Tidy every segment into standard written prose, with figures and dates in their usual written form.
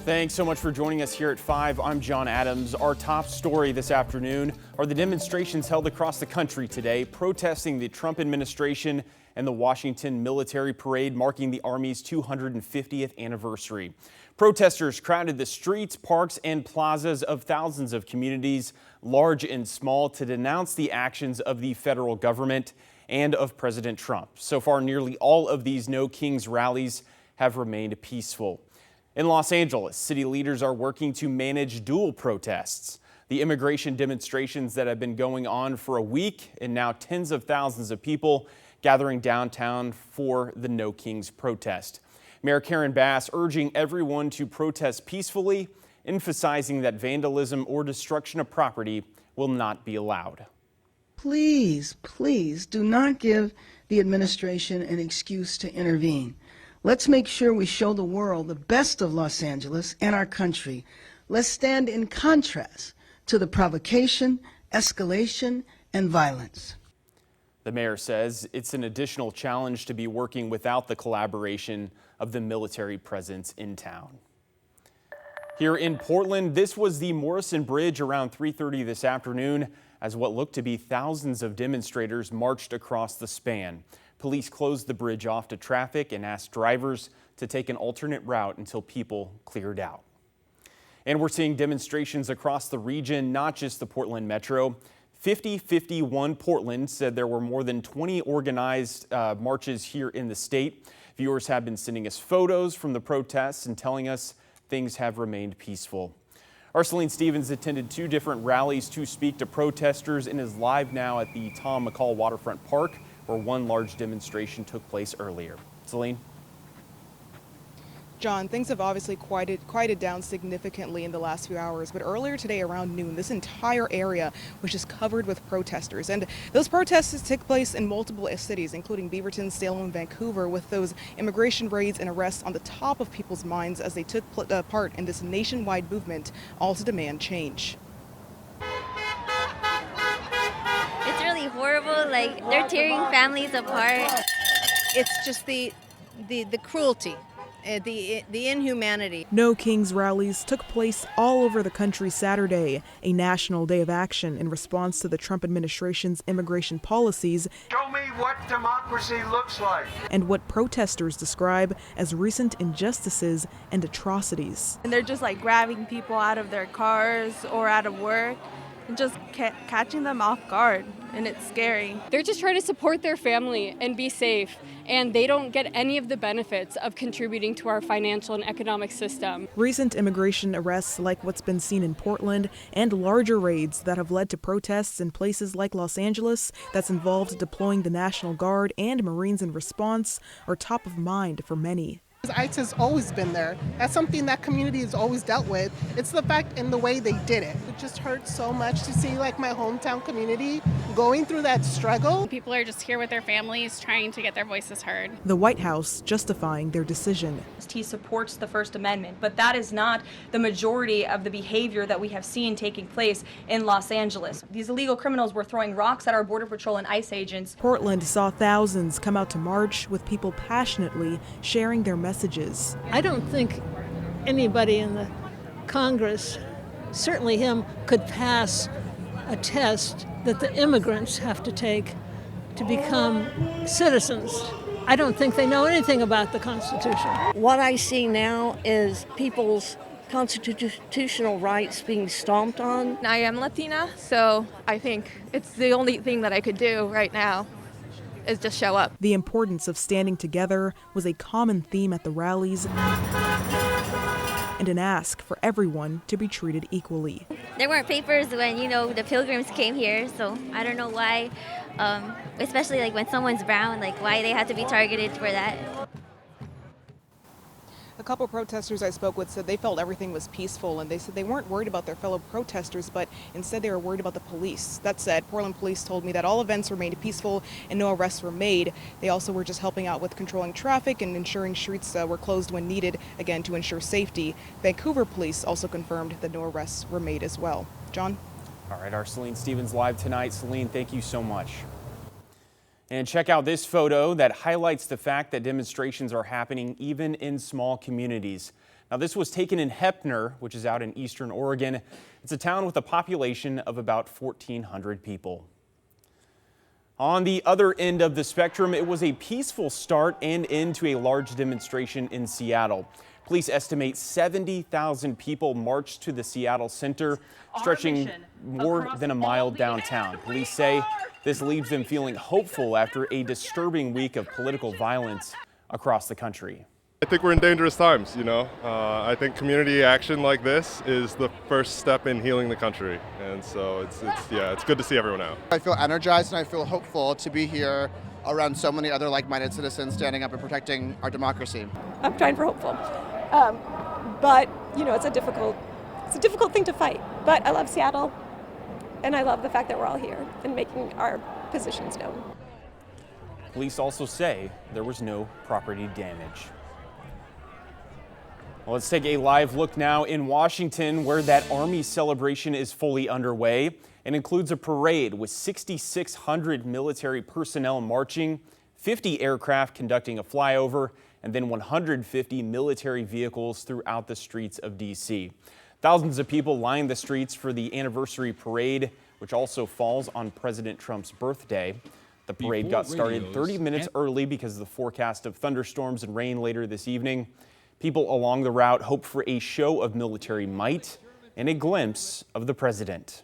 Thanks so much for joining us here at 5. I'm John Adams. Our top story this afternoon are the demonstrations held across the country today, protesting the Trump administration and the Washington military parade marking the Army's 250th anniversary. Protesters crowded the streets, parks, and plazas of thousands of communities, large and small, to denounce the actions of the federal government and of President Trump. So far, nearly all of these No Kings rallies have remained peaceful. In Los Angeles, city leaders are working to manage dual protests. The immigration demonstrations that have been going on for a week, and now tens of thousands of people gathering downtown for the No Kings protest. Mayor Karen Bass urging everyone to protest peacefully, emphasizing that vandalism or destruction of property will not be allowed. Please, please do not give the administration an excuse to intervene. Let's make sure we show the world the best of Los Angeles and our country. Let's stand in contrast to the provocation, escalation, and violence. The mayor says it's an additional challenge to be working without the collaboration of the military presence in town. Here in Portland, this was the Morrison Bridge around 3:30 this afternoon as what looked to be thousands of demonstrators marched across the span. Police closed the bridge off to traffic and asked drivers to take an alternate route until people cleared out. And we're seeing demonstrations across the region, not just the Portland Metro. 5051 Portland said there were more than 20 organized marches here in the state. Viewers have been sending us photos from the protests and telling us things have remained peaceful. Our Celine Stevens attended 2 different rallies to speak to protesters and is live now at the Tom McCall Waterfront Park, where one large demonstration took place earlier. Celine? John, things have obviously quieted down significantly in the last few hours, but earlier today around noon, this entire area was just covered with protesters. And those protests took place in multiple cities, including Beaverton, Salem, and Vancouver, with those immigration raids and arrests on the top of people's minds as they took part in this nationwide movement, all to demand change. It's really horrible, like they're tearing families apart. It's just the cruelty. The inhumanity. No Kings rallies took place all over the country Saturday, a national day of action in response to the Trump administration's immigration policies. Show me what democracy looks like. And what protesters describe as recent injustices and atrocities. And they're just like grabbing people out of their cars or out of work and just catching them off guard. And it's scary. They're just trying to support their family and be safe, and they don't get any of the benefits of contributing to our financial and economic system. Recent immigration arrests like what's been seen in Portland and larger raids that have led to protests in places like Los Angeles that's involved deploying the National Guard and Marines in response are top of mind for many. ICE has always been there. That's something that community has always dealt with. It's the fact and the way they did it. It just hurts so much to see like my hometown community going through that struggle. People are just here with their families trying to get their voices heard. The White House justifying their decision. He supports the First Amendment, but that is not the majority of the behavior that we have seen taking place in Los Angeles. These illegal criminals were throwing rocks at our Border Patrol and ICE agents. Portland saw thousands come out to march with people passionately sharing their messages. I don't think anybody in the Congress, certainly him, could pass a test that the immigrants have to take to become citizens. I don't think they know anything about the Constitution. What I see now is people's constitutional rights being stomped on. I am Latina, so I think it's the only thing that I could do right now is just show up. The importance of standing together was a common theme at the rallies and an ask for everyone to be treated equally. There weren't papers when, the pilgrims came here, so I don't know why, especially like when someone's brown, like why they had to be targeted for that. A couple protesters I spoke with said they felt everything was peaceful, and they said they weren't worried about their fellow protesters, but instead they were worried about the police. That said, Portland police told me that all events remained peaceful and no arrests were made. They also were just helping out with controlling traffic and ensuring streets were closed when needed, again, to ensure safety. Vancouver police also confirmed that no arrests were made as well. John? All right, our Celine Stevens live tonight. Celine, thank you so much. And check out this photo that highlights the fact that demonstrations are happening even in small communities. Now, this was taken in Heppner, which is out in eastern Oregon. It's a town with a population of about 1,400 people. On the other end of the spectrum, it was a peaceful start and end to a large demonstration in Seattle. Police estimate 70,000 people marched to the Seattle Center, stretching more than a mile downtown. Police say this leaves them feeling hopeful after a disturbing week of political violence across the country. I think we're in dangerous times, you know. I think community action like this is the first step in healing the country. And so it's good to see everyone out. I feel energized and I feel hopeful to be here around so many other like-minded citizens standing up and protecting our democracy. I'm trying for hopeful. But, you know, it's a difficult thing to fight. But I love Seattle, and I love the fact that we're all here and making our positions known. Police also say there was no property damage. Well, let's take a live look now in Washington, where that Army celebration is fully underway and includes a parade with 6,600 military personnel marching, 50 aircraft conducting a flyover, and then 150 military vehicles throughout the streets of D.C. Thousands of people lined the streets for the anniversary parade, which also falls on President Trump's birthday. The parade got started 30 minutes early because of the forecast of thunderstorms and rain later this evening. People along the route hope for a show of military might and a glimpse of the president.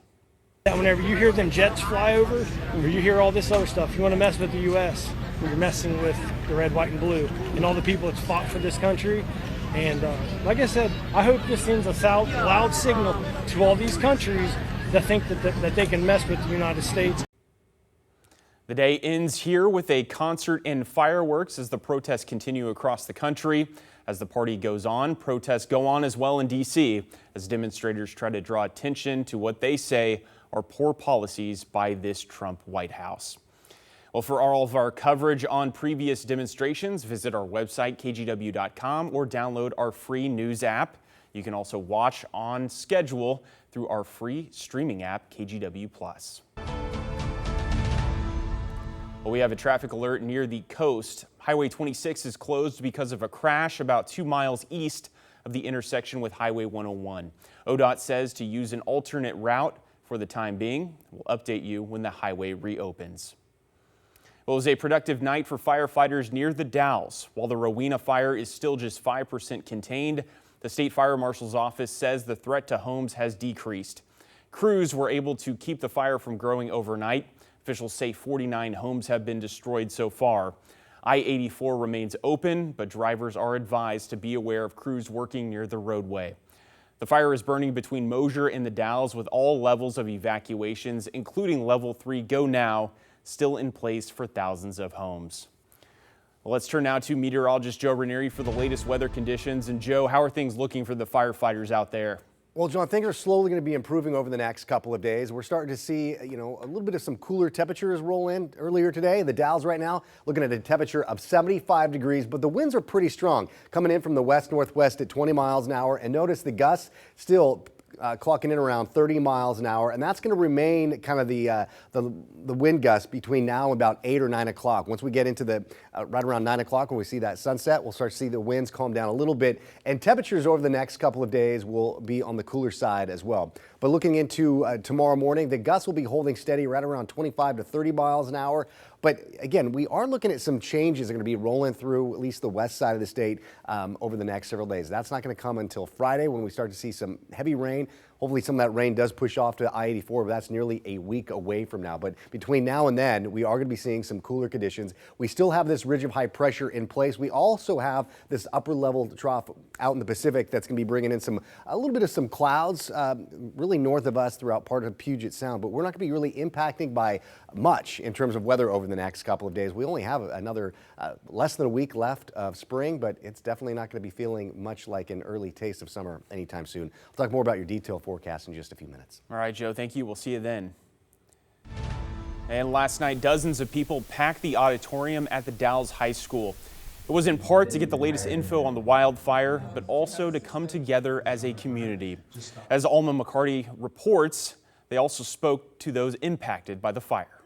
Whenever you hear them jets fly over, or you hear all this other stuff, you want to mess with the U.S., you're messing with the red, white, and blue, and all the people that's fought for this country. And like I said, I hope this sends a loud signal to all these countries that think that they can mess with the United States. The day ends here with a concert and fireworks as the protests continue across the country. As the party goes on, protests go on as well in D.C. as demonstrators try to draw attention to what they say are poor policies by this Trump White House. Well, for all of our coverage on previous demonstrations, visit our website, kgw.com, or download our free news app. You can also watch on schedule through our free streaming app, KGW+. Well, we have a traffic alert near the coast. Highway 26 is closed because of a crash about 2 miles east of the intersection with Highway 101. ODOT says to use an alternate route for the time being. We'll update you when the highway reopens. Well, it was a productive night for firefighters near the Dalles. While the Rowena fire is still just 5% contained, the State Fire Marshal's office says the threat to homes has decreased. Crews were able to keep the fire from growing overnight. Officials say 49 homes have been destroyed so far. I-84 remains open, but drivers are advised to be aware of crews working near the roadway. The fire is burning between Mosier and the Dalles with all levels of evacuations, including level 3 go now, still in place for thousands of homes. Well, let's turn now to meteorologist Joe Ranieri for the latest weather conditions. And Joe, how are things looking for the firefighters out there? Well, John, things are slowly going to be improving over the next couple of days. We're starting to see, a little bit of some cooler temperatures roll in earlier today. The Dalles right now looking at a temperature of 75 degrees, but the winds are pretty strong, coming in from the west-northwest at 20 miles an hour. And notice the gusts still clocking in around 30 miles an hour, and that's going to remain kind of the wind gust between now and about 8 or 9 o'clock. Once we get into the right around 9 o'clock, when we see that sunset, we'll start to see the winds calm down a little bit, and temperatures over the next couple of days will be on the cooler side as well. But looking into tomorrow morning, the gusts will be holding steady right around 25 to 30 miles an hour. But again, we are looking at some changes that are going to be rolling through at least the west side of the state over the next several days. That's not going to come until Friday when we start to see some heavy rain. Hopefully some of that rain does push off to I-84, but that's nearly a week away from now. But between now and then, we are going to be seeing some cooler conditions. We still have this ridge of high pressure in place. We also have this upper level trough out in the Pacific that's going to be bringing in a little bit of some clouds really north of us throughout part of Puget Sound. But we're not going to be really impacting by much in terms of weather over the next couple of days. We only have another less than a week left of spring, but it's definitely not going to be feeling much like an early taste of summer anytime soon. We'll talk more about your detailed forecast in just a few minutes. All right, Joe, thank you. We'll see you then. And last night, dozens of people packed the auditorium at the Dalles High School. It was in part to get the latest info on the wildfire, but also to come together as a community. As Alma McCarty reports, they also spoke to those impacted by the fire.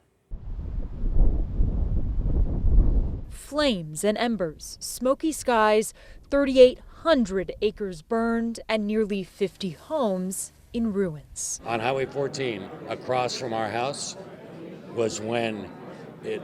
Flames and embers, smoky skies, 3,800 acres burned, and nearly 50 homes in ruins. On Highway 14, across from our house, was when it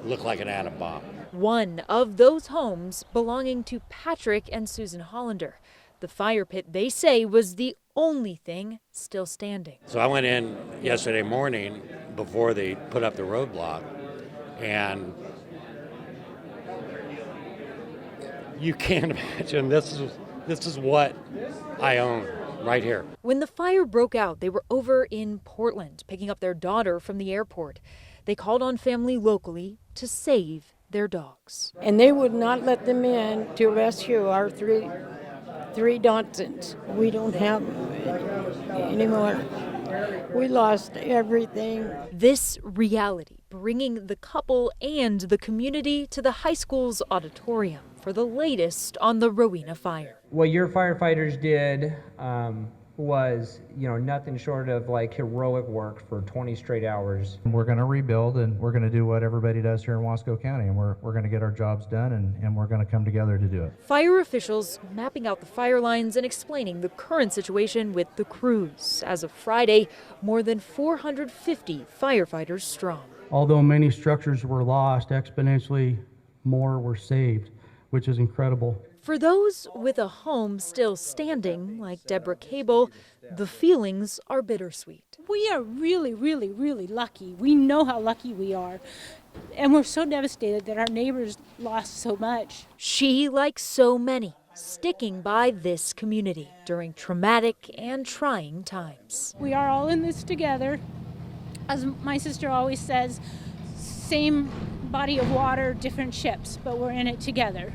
looked like an atom bomb. One of those homes belonging to Patrick and Susan Hollander. The fire pit, they say, was the only thing still standing. So I went in yesterday morning before they put up the roadblock, and you can't imagine, this is what I own right here. When the fire broke out, they were over in Portland, picking up their daughter from the airport. They called on family locally to save their dogs. And they would not let them in to rescue our three Dachshunds. We don't have them anymore. We lost everything. This reality bringing the couple and the community to the high school's auditorium for the latest on the Rowena fire. What your firefighters did was, nothing short of like heroic work for 20 straight hours. We're going to rebuild, and we're going to do what everybody does here in Wasco County, and we're going to get our jobs done, and we're going to come together to do it. Fire officials mapping out the fire lines and explaining the current situation with the crews. As of Friday, more than 450 firefighters strong. Although many structures were lost, exponentially more were saved, which is incredible. For those with a home still standing, like Deborah Cable, the feelings are bittersweet. We are really, really, really lucky. We know how lucky we are. And we're so devastated that our neighbors lost so much. She, like so many, sticking by this community during traumatic and trying times. We are all in this together. As my sister always says, same body of water, different ships, but we're in it together.